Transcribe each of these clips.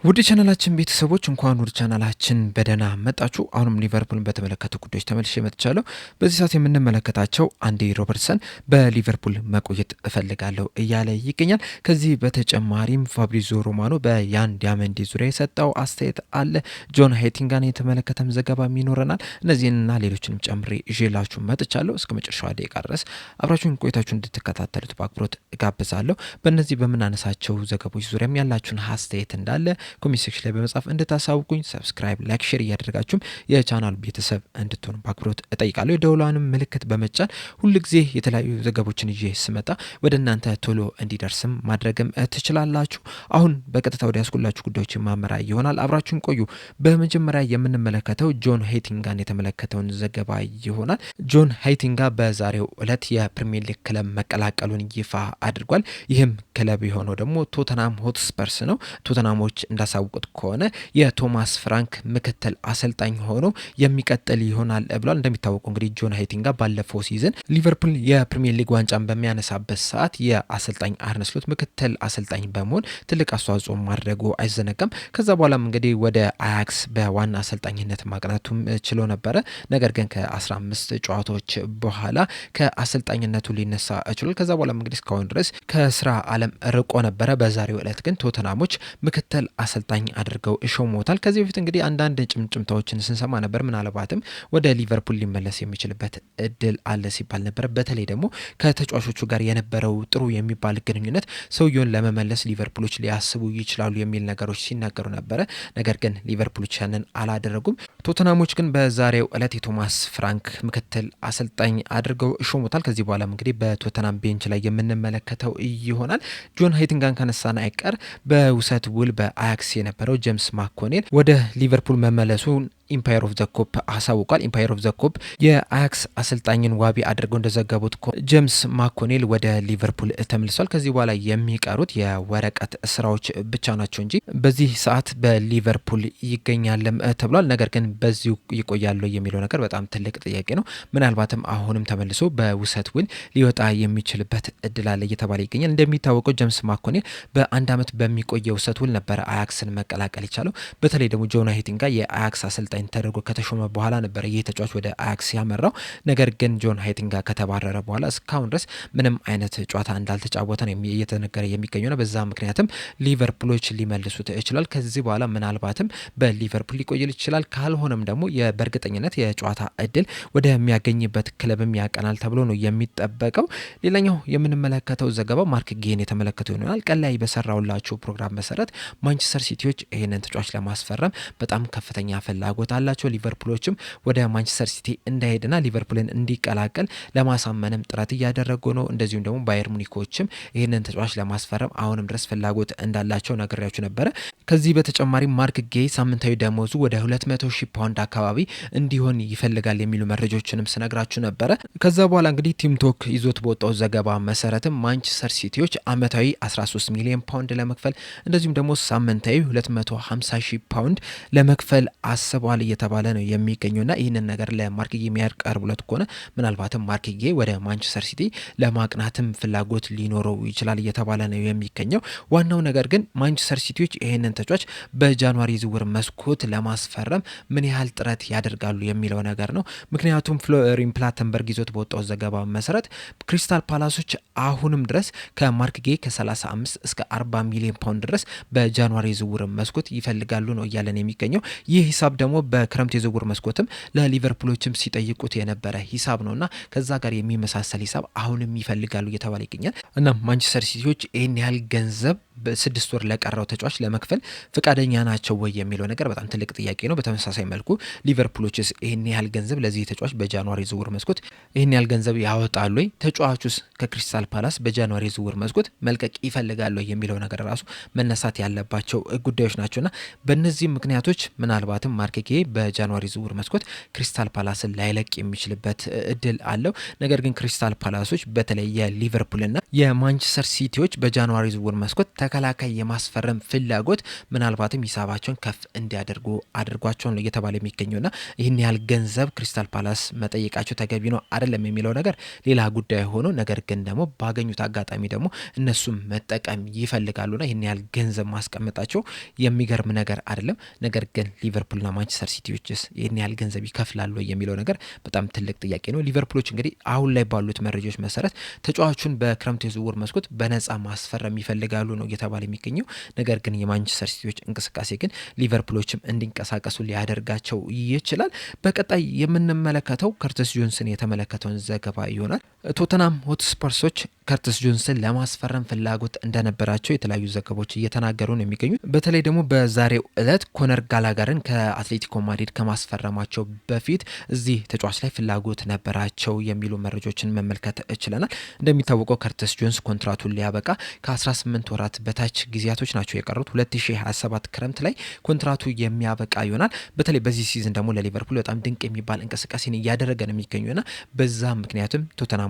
ውድ ቻናላችን ቤተሰቦች እንኳን ወደ ቻናላችን በደህና መጣችሁ። አሁንም ሊቨርፑልን በተመለከቱ ጉዳዮች ተመልሼ መጥቻለሁ። በዚህ ሰዓት የምንመለከታቸው አንዲ ሮበርትሰን በሊቨርፑል መቆየት እፈልጋለሁ እያለ ይገኛል። ከዚህ በተጨማሪም ፋብሪዞ ሮማኖ በያን ዲያመንዲ ዙሪያ የሰጠው አስተያየት አለ። ጆን ሃይቲንጋን የተመለከተም ዘገባ ይኖረናል። እነዚህንና ሌሎችንም ጨምሬ ይዤላችሁ መጥቻለሁ። እስከ መጨረሻው ደቂቃ ድረስ አብራችሁን ቆይታችሁ እንድትከታተሉት በአክብሮት እጋብዛለሁ። በእነዚህ በምናነሳቸው ዘገቦች ዙሪያም ያላችሁን አስተያየት እንዳለ ኮሜንት ሴክሽን ላይ በመጻፍ እንድታሳውቁኝ፣ ሰብስክራይብ፣ ላይክ፣ ሼር እያደረጋችሁም የቻናሉ ቤተሰብ እንድትሆኑ በአክብሮት እጠይቃለሁ። የደውሏንም ምልክት በመጫን ሁልጊዜ የተለያዩ ዘገቦችን ይዤ ስመጣ ወደ እናንተ ቶሎ እንዲደርስም ማድረግም ትችላላችሁ። አሁን በቀጥታ ወደ ያስኩላችሁ ጉዳዮች ማመራ ይሆናል። አብራችሁን ቆዩ። በመጀመሪያ የምንመለከተው ጆን ሃይቲንጋን የተመለከተውን ዘገባ ይሆናል። ጆን ሃይቲንጋ በዛሬው ዕለት የፕሪሚየር ሊግ ክለብ መቀላቀሉን ይፋ አድርጓል። ይህም ክለብ የሆነው ደግሞ ቶተናም ሆትስፐርስ ነው። ቶተናሞች እንዳሳውቁት ከሆነ የቶማስ ፍራንክ ምክትል አሰልጣኝ ሆኖ የሚቀጥል ይሆናል ብሏል። እንደሚታወቀው እንግዲህ ጆን ሃይቲንጋ ባለፈው ሲዝን ሊቨርፑል የፕሪሚየር ሊግ ዋንጫን በሚያነሳበት ሰዓት የአሰልጣኝ አርነ ስሎት ምክትል አሰልጣኝ በመሆን ትልቅ አስተዋጽኦ ማድረጉ አይዘነጋም። ከዛ በኋላም እንግዲህ ወደ አያክስ በዋና አሰልጣኝነት ማቅናቱም ችሎ ነበረ። ነገር ግን ከ15 ጨዋታዎች በኋላ ከአሰልጣኝነቱ ሊነሳ ችሏል። ከዛ በኋላም እንግዲህ እስካሁን ድረስ ከስራ ዓለም ርቆ ነበረ። በዛሬው ዕለት ግን ቶተናሞች ምክትል አሰልጣኝ አድርገው ሾሞታል። ከዚህ በፊት እንግዲህ አንዳንድ ጭምጭምታዎችን ስንሰማ ነበር። ምናልባትም ወደ ሊቨርፑል ሊመለስ የሚችልበት እድል አለ ሲባል ነበር። በተለይ ደግሞ ከተጫዋቾቹ ጋር የነበረው ጥሩ የሚባል ግንኙነት ሰውየውን ለመመለስ ሊቨርፑሎች ሊያስቡ ይችላሉ የሚል ነገሮች ሲናገሩ ነበረ። ነገር ግን ሊቨርፑሎች ያንን አላደረጉም። ቶተናሞች ግን በዛሬው ዕለት የቶማስ ፍራንክ ምክትል አሰልጣኝ አድርገው ሾሞታል። ከዚህ በኋላም እንግዲህ በቶተናም ቤንች ላይ የምንመለከተው ይሆናል። ጆን ሃይቲንጋን ካነሳን አይቀር በውሰት ውል በአያክስ የነበረው ጄምስ ማኮኔል ወደ ሊቨርፑል መመለሱን ኢምፓየር ኦፍ ዘ ኮፕ አሳውቋል። ኢምፓየር ኦፍ ዘ ኮፕ የአያክስ አሰልጣኝን ዋቢ አድርገው እንደዘገቡት ጄምስ ማኮኔል ወደ ሊቨርፑል ተመልሷል። ከዚህ በኋላ የሚቀሩት የወረቀት ስራዎች ብቻ ናቸው እንጂ በዚህ ሰዓት በሊቨርፑል ይገኛልም ተብሏል። ነገር ግን በዚሁ ይቆያሉ የሚለው ነገር በጣም ትልቅ ጥያቄ ነው። ምናልባትም አሁንም ተመልሶ በውሰት ውል ሊወጣ የሚችልበት እድል አለ እየተባለ ይገኛል። እንደሚታወቀው ጄምስ ማኮኔል በአንድ ዓመት በሚቆየው ውሰት ውል ነበረ አያክስን መቀላቀል የቻለው። በተለይ ደግሞ ጆን ሃይቲንጋ የአያክስ አሰልጣኝ ተደርጎ ከተሾመ በኋላ ነበረ ይህ ተጫዋች ወደ አያክስ ያመራው። ነገር ግን ጆን ሃይቲንጋ ከተባረረ በኋላ እስካሁን ድረስ ምንም አይነት ጨዋታ እንዳልተጫወተ ነው እየተነገረ የሚገኘው። በዛ ምክንያትም ሊቨርፑሎች ሊመልሱት ይችላል። ከዚህ በኋላ ምናልባትም በሊቨርፑል ሊቆይል ይችላል። ካልሆነም ደግሞ በእርግጠኝነት የጨዋታ እድል ወደሚያገኝበት ክለብም ያቀናል ተብሎ ነው የሚጠበቀው። ሌላኛው የምንመለከተው ዘገባ ማርክ ጌን የተመለከተው ይሆናል። ቀን ላይ በሰራውላችሁ ፕሮግራም መሰረት ማንቸስተር ሲቲዎች ይህንን ተጫዋች ለማስፈረም በጣም ከፍተኛ ፍላጎት አላቸው። ሊቨርፑሎችም ወደ ማንቸስተር ሲቲ እንዳይሄድና ሊቨርፑልን እንዲቀላቀል ለማሳመንም ጥረት እያደረጉ ነው። እንደዚሁም ደግሞ ባየር ሙኒኮችም ይህንን ተጫዋች ለማስፈረም አሁንም ድረስ ፍላጎት እንዳላቸው ነግሬያችሁ ነበረ። ከዚህ በተጨማሪ ማርክ ጌይ ሳምንታዊ ደሞዙ ወደ 200,000 ፓውንድ አካባቢ እንዲሆን ይፈልጋል የሚሉ መረጃዎችንም ስነግራችሁ ነበረ። ከዛ በኋላ እንግዲህ ቲምቶክ ይዞት በወጣው ዘገባ መሰረትም ማንቸስተር ሲቲዎች አመታዊ 13 ሚሊዮን ፓውንድ ለመክፈል እንደዚሁም ደግሞ ሳምንታዊ 250,000 ፓውንድ ለመክፈል አስበዋል እየተባለ ነው የሚገኘውና ይህንን ነገር ለማርክ ጌይ የሚያቀርቡለት ከሆነ ምናልባትም ማርክ ጌይ ወደ ማንቸስተር ሲቲ ለማቅናትም ፍላጎት ሊኖረው ይችላል እየተባለ ነው የሚገኘው። ዋናው ነገር ግን ማንቸስተር ሲቲዎች ይህንን ተጫዋች በጃንዋሪ ዝውውር መስኮት ለማስፈረም ምን ያህል ጥረት ያደርጋሉ የሚለው ነገር ነው። ምክንያቱም ፍሎሪን ፕላተንበርግ ይዞት በወጣው ዘገባ መሰረት ክሪስታል ፓላሶች አሁንም ድረስ ከማርክ ጌይ ከ35 እስከ 40 ሚሊዮን ፓውንድ ድረስ በጃንዋሪ ዝውውር መስኮት ይፈልጋሉ ነው እያለን የሚገኘው። ይህ ሂሳብ ደግሞ በክረምት የዝውውር መስኮትም ለሊቨርፑሎችም ሲጠይቁት የነበረ ሂሳብ ነውና ከዛ ጋር የሚመሳሰል ሂሳብ አሁንም ይፈልጋሉ እየተባለ ይገኛል። እና ማንቸስተር ሲቲዎች ይህን ያህል ገንዘብ በ6 ወር ለቀረው ተጫዋች ለመክፈል ፍቃደኛ ናቸው ወይ የሚለው ነገር በጣም ትልቅ ጥያቄ ነው። በተመሳሳይ መልኩ ሊቨርፑሎችስ ይህን ያህል ገንዘብ ለዚህ ተጫዋች በጃንዋሪ ዝውውር መስኮት ይህን ያህል ገንዘብ ያወጣሉ ወይ? ተጫዋቹስ ከክሪስታል ፓላስ በጃንዋሪ ዝውውር መስኮት መልቀቅ ይፈልጋሉ የሚለው ነገር ራሱ መነሳት ያለባቸው ጉዳዮች ናቸውና በእነዚህ ምክንያቶች ምናልባትም ማርክ በጃንዋሪ ዝውውር መስኮት ክሪስታል ፓላስን ላይለቅ የሚችልበት እድል አለው። ነገር ግን ክሪስታል ፓላሶች በተለይ የሊቨርፑልና የማንቸስተር ሲቲዎች በጃንዋሪ ዝውውር መስኮት ተከላካይ የማስፈረም ፍላጎት ምናልባትም ሂሳባቸውን ከፍ እንዲያደርጉ አድርጓቸው ነው እየተባለ የሚገኘውና ይህን ያህል ገንዘብ ክሪስታል ፓላስ መጠየቃቸው ተገቢ ነው አይደለም የሚለው ነገር ሌላ ጉዳይ ሆኖ፣ ነገር ግን ደግሞ ባገኙት አጋጣሚ ደግሞ እነሱም መጠቀም ይፈልጋሉና ይህን ያህል ገንዘብ ማስቀመጣቸው የሚገርም ነገር አይደለም። ነገር ግን ሊቨርፑልና ማንቸስተር ሲቲዎችስ ይህን ያህል ገንዘብ ይከፍላሉ የሚለው ነገር በጣም ትልቅ ጥያቄ ነው። ሊቨርፑሎች እንግዲህ አሁን ላይ ባሉት መረጃዎች መሰረት ተጫዋቹን በክረምቱ የዝውውር መስኮት በነፃ ማስፈረም ይፈልጋሉ ነው እየተባለ የሚገኘው። ነገር ግን የማንቸስተር ሲቲዎች እንቅስቃሴ ግን ሊቨርፑሎችም እንዲንቀሳቀሱ ሊያደርጋቸው ይችላል። በቀጣይ የምንመለከተው ከርተስ ጆንስን የተመለከተውን ዘገባ ይሆናል። ቶተናም ሆትስፐርሶች ከርተስ ጆንስን ለማስፈረም ፍላጎት እንደነበራቸው የተለያዩ ዘገባዎች እየተናገሩ ነው የሚገኙት። በተለይ ደግሞ በዛሬው ዕለት ኮነር ጋላጋርን ከአትሌቲኮ ማድሪድ ከማስፈረማቸው በፊት እዚህ ተጫዋች ላይ ፍላጎት ነበራቸው የሚሉ መረጃዎችን መመልከት ችለናል። እንደሚታወቀው ከርተስ ጆንስ ኮንትራቱን ሊያበቃ ከ18 ወራት በታች ጊዜያቶች ናቸው የቀሩት። 2027 ክረምት ላይ ኮንትራቱ የሚያበቃ ይሆናል። በተለይ በዚህ ሲዝን ደግሞ ለሊቨርፑል በጣም ድንቅ የሚባል እንቅስቃሴን እያደረገ ነው የሚገኙና በዛ ምክንያትም ቶተናሞችን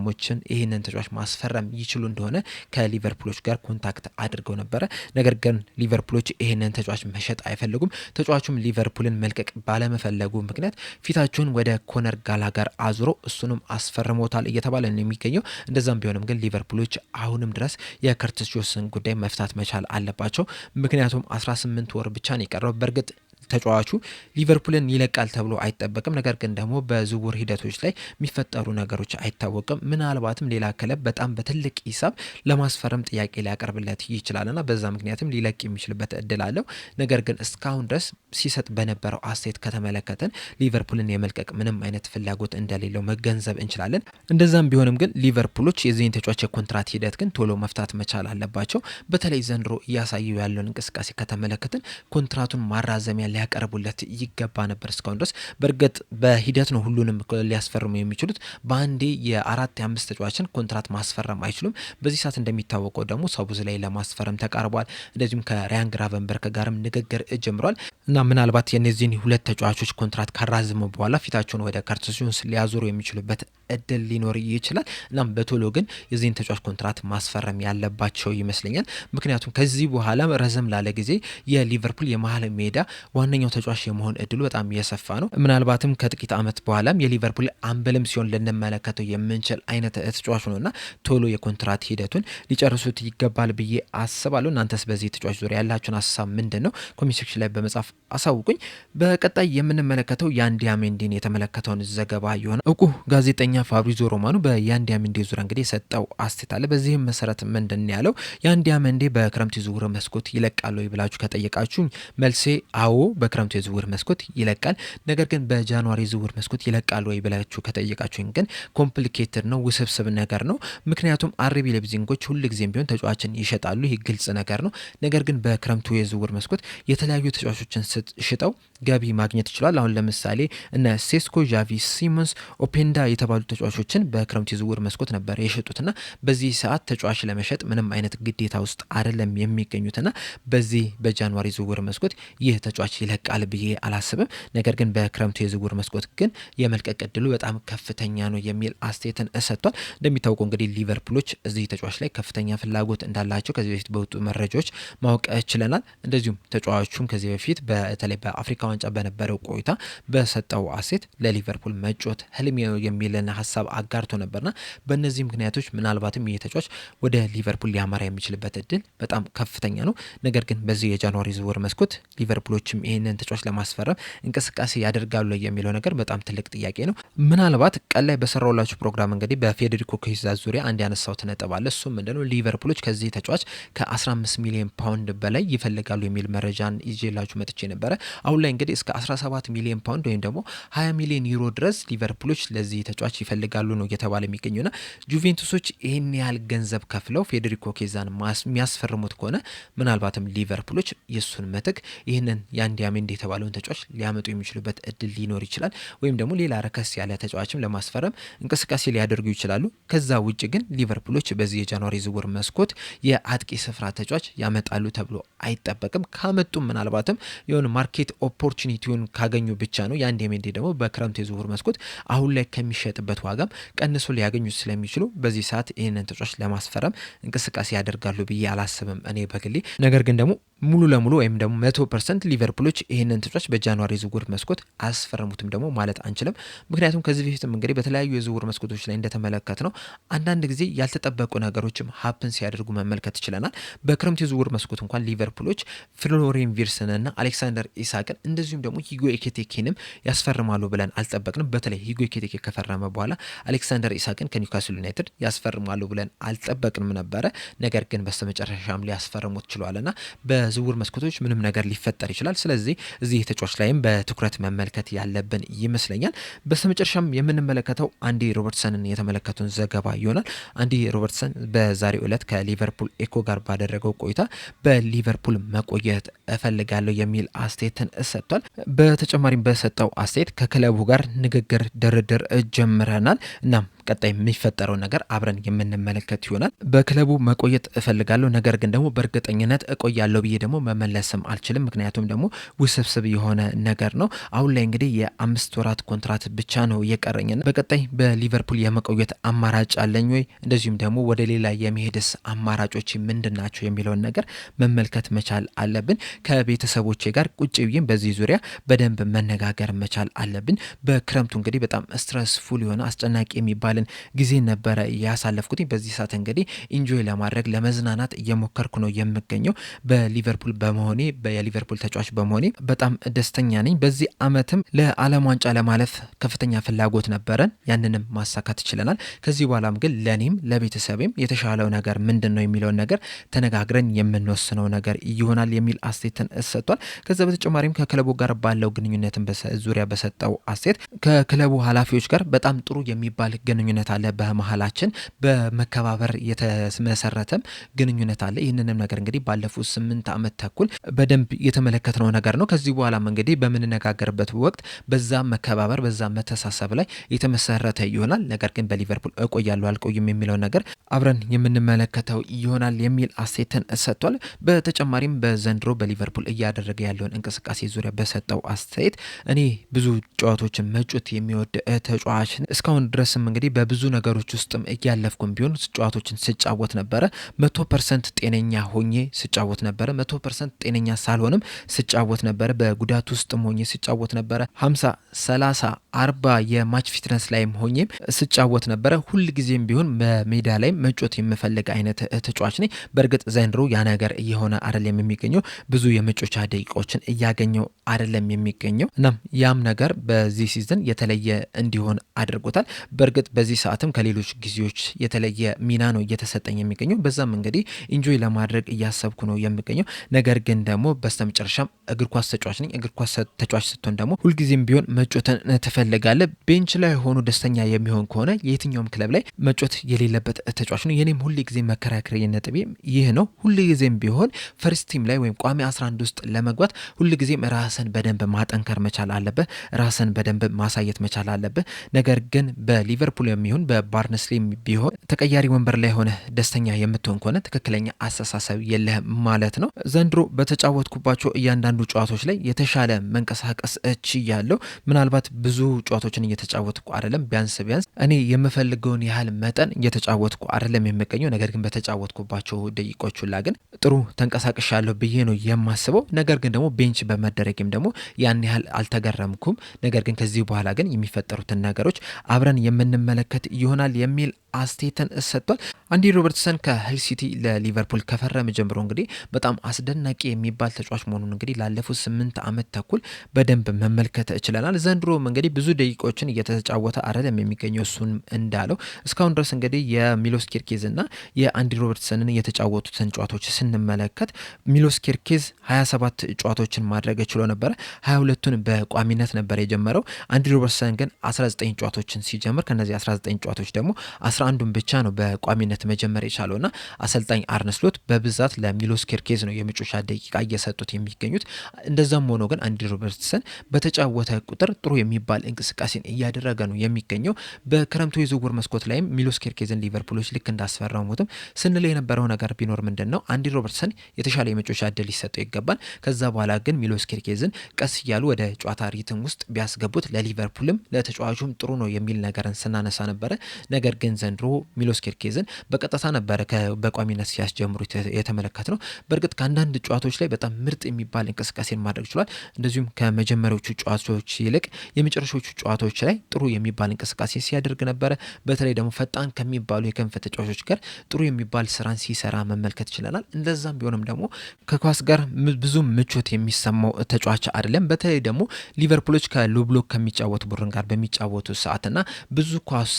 ይህንን ተጫዋች ማስፈረም ይችሉ እንደሆነ ከሊቨርፑሎች ጋር ኮንታክት አድርገው ነበረ። ነገር ግን ሊቨርፑሎች ይህንን ተጫዋች መሸጥ አይፈልጉም። ተጫዋቹም ሊቨርፑልን መልቀቅ ባለመፈለጉ ምክንያት ፊታቸውን ወደ ኮነር ጋላጋር አዙሮ እሱንም አስፈርሞታል እየተባለ ነው የሚገኘው። እንደዛም ቢሆንም ግን ሊቨርፑሎች አሁንም ድረስ የከርተስ ጆንስን ጉዳይ መፍታት መቻል አለባቸው። ምክንያቱም 18 ወር ብቻ ነው የቀረው። በእርግጥ ተጫዋቹ ሊቨርፑልን ይለቃል ተብሎ አይጠበቅም። ነገር ግን ደግሞ በዝውውር ሂደቶች ላይ የሚፈጠሩ ነገሮች አይታወቅም። ምናልባትም ሌላ ክለብ በጣም በትልቅ ሂሳብ ለማስፈረም ጥያቄ ሊያቀርብለት ይችላልና በዛ ምክንያትም ሊለቅ የሚችልበት እድል አለው። ነገር ግን እስካሁን ድረስ ሲሰጥ በነበረው አስተያየት ከተመለከተን ሊቨርፑልን የመልቀቅ ምንም አይነት ፍላጎት እንደሌለው መገንዘብ እንችላለን። እንደዛም ቢሆንም ግን ሊቨርፑሎች የዚህን ተጫዋች የኮንትራት ሂደት ግን ቶሎ መፍታት መቻል አለባቸው። በተለይ ዘንድሮ እያሳዩ ያለውን እንቅስቃሴ ከተመለከትን ኮንትራቱን ማራዘሚያ ሊያቀርቡለት ይገባ ነበር እስካሁን ድረስ። በእርግጥ በሂደት ነው ሁሉንም ሊያስፈርሙ የሚችሉት። በአንዴ የ4-5 ተጫዋችን ኮንትራት ማስፈረም አይችሉም። በዚህ ሰዓት እንደሚታወቀው ደግሞ ሰቡዝ ላይ ለማስፈረም ተቃርቧል። እንደዚሁም ከሪያን ግራቨንበርክ ጋርም ንግግር ጀምሯል እና ምናልባት የነዚህን ሁለት ተጫዋቾች ኮንትራት ካራዘሙ በኋላ ፊታቸውን ወደ ከርተስ ጆንስ ሊያዞሩ የሚችሉበት እድል ሊኖር ይችላል። እናም በቶሎ ግን የዚህን ተጫዋች ኮንትራት ማስፈረም ያለባቸው ይመስለኛል። ምክንያቱም ከዚህ በኋላ ረዘም ላለ ጊዜ የሊቨርፑል የመሀል ሜዳ ዋነኛው ተጫዋች የመሆን እድሉ በጣም የሰፋ ነው። ምናልባትም ከጥቂት ዓመት በኋላም የሊቨርፑል አምበልም ሲሆን ልንመለከተው የምንችል አይነት ተጫዋች ነውና ቶሎ የኮንትራት ሂደቱን ሊጨርሱት ይገባል ብዬ አስባለሁ። እናንተስ በዚህ ተጫዋች ዙሪያ ያላችሁን ሀሳብ ምንድን ነው? ኮሜንት ሴክሽን ላይ በመጻፍ አሳውቁኝ። በቀጣይ የምንመለከተው ያንዲያሜንዲን የተመለከተውን ዘገባ የሆነ እውቁ ጋዜጠኛ ፋብሪዞ ሮማኖ በያንዲያሜንዲ ዙሪያ እንግዲህ የሰጠው አስተያየት አለ። በዚህም መሰረት ምንድን ያለው ያንዲያሜንዲ በክረምት ዝውውር መስኮት ይለቃል ወይ ብላችሁ ከጠየቃችሁኝ መልሴ አዎ በክረምቱ የዝውውር መስኮት ይለቃል። ነገር ግን በጃንዋሪ ዝውውር መስኮት ይለቃል ወይ ብላችሁ ከጠየቃችሁኝ ግን ኮምፕሊኬትድ ነው፣ ውስብስብ ነገር ነው። ምክንያቱም አርቢ ሌይፕዚጎች ሁልጊዜም ቢሆን ተጫዋችን ይሸጣሉ፣ ይህ ግልጽ ነገር ነው። ነገር ግን በክረምቱ የዝውውር መስኮት የተለያዩ ተጫዋቾችን ሽጠው ገቢ ማግኘት ይችላል። አሁን ለምሳሌ እነ ሴስኮ፣ ጃቪ ሲሞንስ፣ ኦፔንዳ የተባሉ ተጫዋቾችን በክረምቱ የዝውውር መስኮት ነበር የሸጡትና በዚህ ሰዓት ተጫዋች ለመሸጥ ምንም አይነት ግዴታ ውስጥ አይደለም የሚገኙትና በዚህ በጃንዋሪ ዝውውር መስኮት ይህ ተጫዋች ይለቃል ብዬ አላስብም። ነገር ግን በክረምቱ የዝውውር መስኮት ግን የመልቀቅ እድሉ በጣም ከፍተኛ ነው የሚል አስተያየትን ሰጥቷል። እንደሚታወቀው እንግዲህ ሊቨርፑሎች እዚህ ተጫዋች ላይ ከፍተኛ ፍላጎት እንዳላቸው ከዚህ በፊት በወጡ መረጃዎች ማወቅ ችለናል። እንደዚሁም ተጫዋቹም ከዚህ በፊት በተለይ በአፍሪካ ዋንጫ በነበረው ቆይታ በሰጠው አስተያየት ለሊቨርፑል መጫወት ህልሜ ነው የሚልን ሀሳብ አጋርቶ ነበርና በእነዚህ ምክንያቶች ምናልባትም ይህ ተጫዋች ወደ ሊቨርፑል ሊያመራ የሚችልበት እድል በጣም ከፍተኛ ነው። ነገር ግን በዚህ የጃንዋሪ ዝውውር መስኮት ሊቨርፑሎችም ይህንን ተጫዋች ለማስፈረም እንቅስቃሴ ያደርጋሉ የሚለው ነገር በጣም ትልቅ ጥያቄ ነው። ምናልባት ቀን ላይ በሰራውላችሁ ፕሮግራም እንግዲህ በፌዴሪኮ ኬዛ ዙሪያ አንድ ያነሳውት ነጥብ አለ። እሱም ምንድነው ሊቨርፑሎች ከዚህ ተጫዋች ከ15 ሚሊዮን ፓውንድ በላይ ይፈልጋሉ የሚል መረጃን ይዤላችሁ መጥቼ ነበረ። አሁን ላይ እንግዲህ እስከ 17 ሚሊዮን ፓውንድ ወይም ደግሞ 20 ሚሊዮን ዩሮ ድረስ ሊቨርፑሎች ለዚህ ተጫዋች ይፈልጋሉ ነው እየተባለ የሚገኙና ጁቬንቱሶች ይህን ያህል ገንዘብ ከፍለው ፌዴሪኮ ኬዛን የሚያስፈርሙት ከሆነ ምናልባትም ሊቨርፑሎች የሱን ምትክ ይህንን ያንዲያሜንዲ የተባለውን ተጫዋች ሊያመጡ የሚችሉበት እድል ሊኖር ይችላል። ወይም ደግሞ ሌላ ረከስ ያለ ተጫዋችም ለማስፈረም እንቅስቃሴ ሊያደርጉ ይችላሉ። ከዛ ውጭ ግን ሊቨርፑሎች በዚህ የጃንዋሪ ዝውውር መስኮት የአጥቂ ስፍራ ተጫዋች ያመጣሉ ተብሎ አይጠበቅም። ካመጡም ምናልባትም የሆነ ማርኬት ኦፖርቹኒቲውን ካገኙ ብቻ ነው። ያንዲያሜንዲ ደግሞ በክረምት የዝውውር መስኮት አሁን ላይ ከሚሸጥበት ዋጋም ቀንሶ ሊያገኙት ስለሚችሉ በዚህ ሰዓት ይህንን ተጫዋች ለማስፈረም እንቅስቃሴ ያደርጋሉ ብዬ አላስብም እኔ በግሌ። ነገር ግን ደግሞ ሙሉ ለሙሉ ወይም ደግሞ 100% ሊቨርፑሎች ይህንን ተጫዋች በጃንዋሪ ዝውውር መስኮት አያስፈረሙትም ደግሞ ማለት አንችልም። ምክንያቱም ከዚህ በፊትም እንግዲህ በተለያዩ የዝውውር መስኮቶች ላይ እንደተመለከት ነው አንዳንድ ጊዜ ያልተጠበቁ ነገሮችም ሀፕን ሲያደርጉ መመልከት ይችለናል። በክረምት የዝውውር መስኮት እንኳን ሊቨርፑሎች ፍሎሪያን ቪርትስንና አሌክሳንደር ኢሳቅን እንደዚሁም ደግሞ ሂጎ ኤኪቲኬንም ያስፈርማሉ ብለን አልጠበቅንም። በተለይ ሂጎ ኤኪቲኬ ከፈረመ በኋላ አሌክሳንደር ኢሳቅን ከኒውካስል ዩናይትድ ያስፈርማሉ ብለን አልጠበቅንም ነበረ። ነገር ግን በስተመጨረሻም ሊያስፈርሙት ችሏልና በዝውውር መስኮቶች ምንም ነገር ሊፈጠር ይችላል። ስለዚህ እዚህ ተጫዋች ላይም በትኩረት መመልከት ያለብን ይመስለኛል። በስተመጨረሻም የምንመለከተው አንዲ ሮበርትሰንን የተመለከቱን ዘገባ ይሆናል። አንዲ ሮበርትሰን በዛሬው ዕለት ከሊቨርፑል ኤኮ ጋር ባደረገው ቆይታ በሊቨርፑል መቆየት እፈልጋለሁ የሚል አስተያየትን ሰጥቷል። በተጨማሪም በሰጠው አስተያየት ከክለቡ ጋር ንግግር ድርድር ጀምረናል እናም ቀጣይ የሚፈጠረው ነገር አብረን የምንመለከት ይሆናል። በክለቡ መቆየት እፈልጋለሁ፣ ነገር ግን ደግሞ በእርግጠኝነት እቆያለሁ ብዬ ደግሞ መመለስም አልችልም። ምክንያቱም ደግሞ ውስብስብ የሆነ ነገር ነው። አሁን ላይ እንግዲህ የ5 ወራት ኮንትራት ብቻ ነው የቀረኝና በቀጣይ በሊቨርፑል የመቆየት አማራጭ አለኝ ወይ፣ እንደዚሁም ደግሞ ወደ ሌላ የመሄድስ አማራጮች ምንድን ናቸው የሚለውን ነገር መመልከት መቻል አለብን። ከቤተሰቦቼ ጋር ቁጭ ብዬም በዚህ ዙሪያ በደንብ መነጋገር መቻል አለብን። በክረምቱ እንግዲህ በጣም ስትረስፉል የሆነ አስጨናቂ የሚባል ጊዜ ነበረ ያሳለፍኩት። በዚህ ሰዓት እንግዲህ ኢንጆይ ለማድረግ ለመዝናናት እየሞከርኩ ነው የምገኘው። በሊቨርፑል በመሆኔ የሊቨርፑል ተጫዋች በመሆኔ በጣም ደስተኛ ነኝ። በዚህ አመትም ለዓለም ዋንጫ ለማለፍ ከፍተኛ ፍላጎት ነበረን፣ ያንንም ማሳካት ችለናል። ከዚህ በኋላም ግን ለኔም ለቤተሰቤም የተሻለው ነገር ምንድን ነው የሚለውን ነገር ተነጋግረን የምንወስነው ነገር ይሆናል የሚል አስተያየትን ሰጥቷል። ከዛ በተጨማሪም ከክለቡ ጋር ባለው ግንኙነትን ዙሪያ በሰጠው አስተያየት ከክለቡ ኃላፊዎች ጋር በጣም ጥሩ የሚባል ግንኙነት አለ። በመሀላችን በመከባበር የተመሰረተም ግንኙነት አለ። ይህንንም ነገር እንግዲህ ባለፉት 8 ዓመት ተኩል በደንብ የተመለከትነው ነገር ነው። ከዚህ በኋላም እንግዲህ በምንነጋገርበት ወቅት በዛ መከባበር በዛ መተሳሰብ ላይ የተመሰረተ ይሆናል። ነገር ግን በሊቨርፑል እቆያለሁ አልቆይም የሚለው ነገር አብረን የምንመለከተው ይሆናል የሚል አስተያየትን ሰጥቷል። በተጨማሪም በዘንድሮ በሊቨርፑል እያደረገ ያለውን እንቅስቃሴ ዙሪያ በሰጠው አስተያየት እኔ ብዙ ጨዋታዎችን መጮት የሚወድ ተጫዋች እስካሁን ድረስም እንግዲህ በብዙ ነገሮች ውስጥም እያለፍኩም ቢሆን ጨዋታዎችን ስጫወት ነበረ። 100% ጤነኛ ሆኜ ስጫወት ነበረ። 100% ጤነኛ ሳልሆንም ስጫወት ነበረ። በጉዳት ውስጥም ሆኜ ስጫወት ነበረ። 50 30 40 የማች ፊትነስ ላይም ሆኜም ስጫወት ነበረ። ሁል ጊዜም ቢሆን በሜዳ ላይ መጮት የምፈልግ አይነት ተጫዋች ነኝ። በእርግጥ ዘንድሮ ያ ነገር እየሆነ አይደለም የሚገኘው። ብዙ የመጮቻ ደቂቃዎችን እያገኘው አይደለም የሚገኘው። እናም ያም ነገር በዚህ ሲዝን የተለየ እንዲሆን አድርጎታል። በእርግጥ በዚህ ሰዓትም ከሌሎች ጊዜዎች የተለየ ሚና ነው እየተሰጠኝ የሚገኘው። በዛም እንግዲህ ኢንጆይ ለማድረግ እያሰብኩ ነው የሚገኘው። ነገር ግን ደግሞ በስተመጨረሻም እግር ኳስ ተጫዋች ነኝ። እግር ኳስ ተጫዋች ስትሆን ደግሞ ሁልጊዜም ቢሆን መጮትን ትፈልጋለህ። ቤንች ላይ ሆኖ ደስተኛ የሚሆን ከሆነ የትኛውም ክለብ ላይ መጮት የሌለበት ተጫዋች ነው። የኔም ሁልጊዜ መከራከሪያ ነጥቤ ይህ ነው። ሁልጊዜም ቢሆን ፈርስት ቲም ላይ ወይም ቋሚ 11 ውስጥ ለመግባት ሁልጊዜም ራስን በደንብ ማጠንከር መቻል አለብህ። ራስን በደንብ ማሳየት መቻል አለብህ። ነገር ግን በሊቨርፑል የሚሆን በባርንስሊ ቢሆን ተቀያሪ ወንበር ላይ ሆነ ደስተኛ የምትሆን ከሆነ ትክክለኛ አስተሳሰብ የለህም ማለት ነው። ዘንድሮ በተጫወትኩባቸው እያንዳንዱ ጨዋታዎች ላይ የተሻለ መንቀሳቀስ ችያለሁ። ምናልባት ብዙ ጨዋታዎችን እየተጫወትኩ አይደለም። ቢያንስ እኔ የምፈልገውን ያህል መጠን እየተጫወትኩ አይደለም የሚገኘው። ነገር ግን በተጫወትኩባቸው ደቂቃዎች ሁላ ግን ጥሩ ተንቀሳቅሻለሁ ብዬ ነው የማስበው። ነገር ግን ደግሞ ቤንች በመደረግም ደግሞ ያን ያህል አልተገረምኩም። ነገር ግን ከዚህ በኋላ ግን የሚፈጠሩትን ነገሮች አብረን የምንመለከት ይሆናል የሚል አስተያየትን ሰጥቷል። አንዲ ሮበርትሰን ከሂል ሲቲ ለሊቨርፑል ከፈረመ ጀምሮ እንግዲህ በጣም አስደናቂ የሚባል ተጫዋች መሆኑን እንግዲህ ላለፉት 8 ዓመት ተኩል በደንብ መመልከት ችለናል። ዘንድሮም እንግዲህ ብዙ ደቂቃዎችን እየተጫወተ አይደለም የሚገኘው። እሱን እንዳለው እስካሁን ድረስ እንግዲህ የሚሎስ ኬርኬዝ እና የአንዲ ሮበርትሰንን የተጫወቱትን ጨዋታዎች ስንመለከት ሚሎስ ኬርኬዝ 27 ጨዋታዎችን ማድረግ ችሎ ነበረ። 22ቱን በቋሚነት ነበር የጀመረው። አንዲ ሮበርትሰን ግን 19 ጨዋታዎችን ሲጀምር ከነዚህ 19 ጨዋታዎች ደግሞ 11ዱን ብቻ ነው በቋሚነት መጀመር የቻለውና አሰልጣኝ አርነ ስሎት በብዛት ለሚሎስ ኬርኬዝ ነው የመጮሻ ደቂቃ እየሰጡት የሚገኙት። እንደዛም ሆኖ ግን አንዲ ሮበርትሰን በተጫወተ ቁጥር ጥሩ የሚባል እንቅስቃሴን እያደረገ ነው የሚገኘው። በክረምቱ የዝውውር መስኮት ላይም ሚሎስ ኬርኬዝን ሊቨርፑሎች ልክ እንዳስፈረሙትም ስንል የነበረው ነገር ቢኖር ምንድን ነው አንዲ ሮበርትሰን የተሻለ የመጮሻ እድል ሊሰጠው ይገባል። ከዛ በኋላ ግን ሚሎስ ኬርኬዝን ቀስ እያሉ ወደ ጨዋታ ሪትም ውስጥ ቢያስገቡት ለሊቨርፑልም ለተጫዋቹም ጥሩ ነው የሚል ነገርን ስናነሳ ነበረ። ነገር ግን ዘንድሮ ሚሎስ ኬርኬዝን በቀጥታ ነበረ በቋሚነት ሲያስጀምሩ የተመለከት ነው። በእርግጥ ከአንዳንድ ጨዋታዎች ላይ በጣም ምርጥ የሚባል እንቅስቃሴን ማድረግ ችሏል። እንደዚሁም ከመጀመሪያዎቹ ጨዋታዎች ይልቅ የመጨረሻዎቹ ጨዋታዎች ላይ ጥሩ የሚባል እንቅስቃሴ ሲያደርግ ነበረ። በተለይ ደግሞ ፈጣን ከሚባሉ የክንፍ ተጫዋቾች ጋር ጥሩ የሚባል ስራን ሲሰራ መመልከት ችለናል። እንደዛም ቢሆንም ደግሞ ከኳስ ጋር ብዙ ምቾት የሚሰማው ተጫዋች አይደለም። በተለይ ደግሞ ሊቨርፑሎች ከሎብሎክ ከሚጫወቱ ቡድን ጋር በሚጫወቱ ሰዓትና ብዙ ኳስ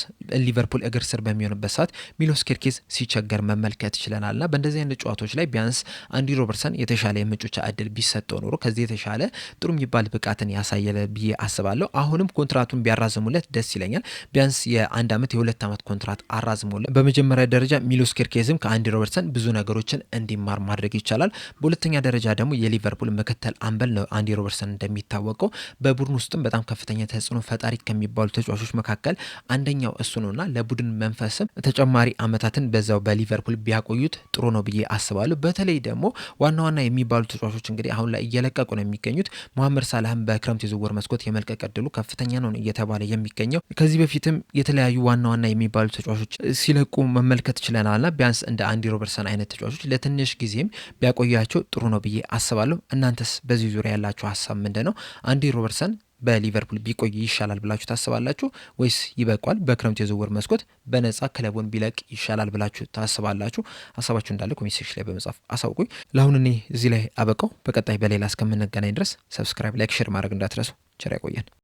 ሊቨርፑል እግር ስር በሚሆንበት ሰዓት ሚሎስ ኬርኬዝ ሲቸገር መመልከት ችለናልና በእንደዚህ አይነት ጨዋታዎች ላይ ቢያንስ አንዲ ሮበርትሰን የተሻለ የመጮቻ እድል ቢሰጠው ኖሮ ከዚህ የተሻለ ጥሩ የሚባል ብቃትን ያሳየለ ብዬ አስባለሁ። አሁንም ኮንትራቱን ቢያራዝሙለት ደስ ይለኛል። ቢያንስ የ1 ዓመት የ2 ዓመት ኮንትራት አራዝሙለት። በመጀመሪያ ደረጃ ሚሎስ ኬርኬዝም ከአንዲ ሮበርትሰን ብዙ ነገሮችን እንዲማር ማድረግ ይቻላል። በሁለተኛ ደረጃ ደግሞ የሊቨርፑል ምክትል አምበል ነው አንዲ ሮበርትሰን። እንደሚታወቀው በቡድን ውስጥም በጣም ከፍተኛ ተጽዕኖ ፈጣሪ ከሚባሉ ተጫዋቾች መካከል አንደኛው እሱ ነውና ለቡድን መንፈስም ተጨማሪ አመታትን በዛው በሊቨርፑል ቢያቆዩት ጥሩ ነው ብዬ አስባለሁ። በተለይ ደግሞ ዋና ዋና የሚባሉ ተጫዋቾች እንግዲህ አሁን ላይ እየለቀቁ ነው የሚገኙት። መሐመድ ሳላህም በክረምት የዝውውር መስኮት የመልቀቅ እድሉ ከፍተኛ ነው እየተባለ የሚገኘው። ከዚህ በፊትም የተለያዩ ዋና ዋና የሚባሉ ተጫዋቾች ሲለቁ መመልከት ችለናልና ቢያንስ እንደ አንዲ ሮበርትሰን አይነት ተጫዋቾች ለትንሽ ጊዜም ቢያቆያቸው ጥሩ ነው ብዬ አስባለሁ። እናንተስ በዚህ ዙሪያ ያላችሁ ሀሳብ ምንድነው? አንዲ ሮበርትሰን በሊቨርፑል ቢቆይ ይሻላል ብላችሁ ታስባላችሁ ወይስ ይበቋል በክረምት የዝውውር መስኮት በነጻ ክለቡን ቢለቅ ይሻላል ብላችሁ ታስባላችሁ? ሀሳባችሁ እንዳለ ኮሜንት ሴክሽን ላይ በመጻፍ አሳውቁኝ። ለአሁን እኔ እዚህ ላይ አበቃው። በቀጣይ በሌላ እስከምንገናኝ ድረስ ሰብስክራይብ፣ ላይክ፣ ሼር ማድረግ እንዳትረሱ። ቸር ያቆየን።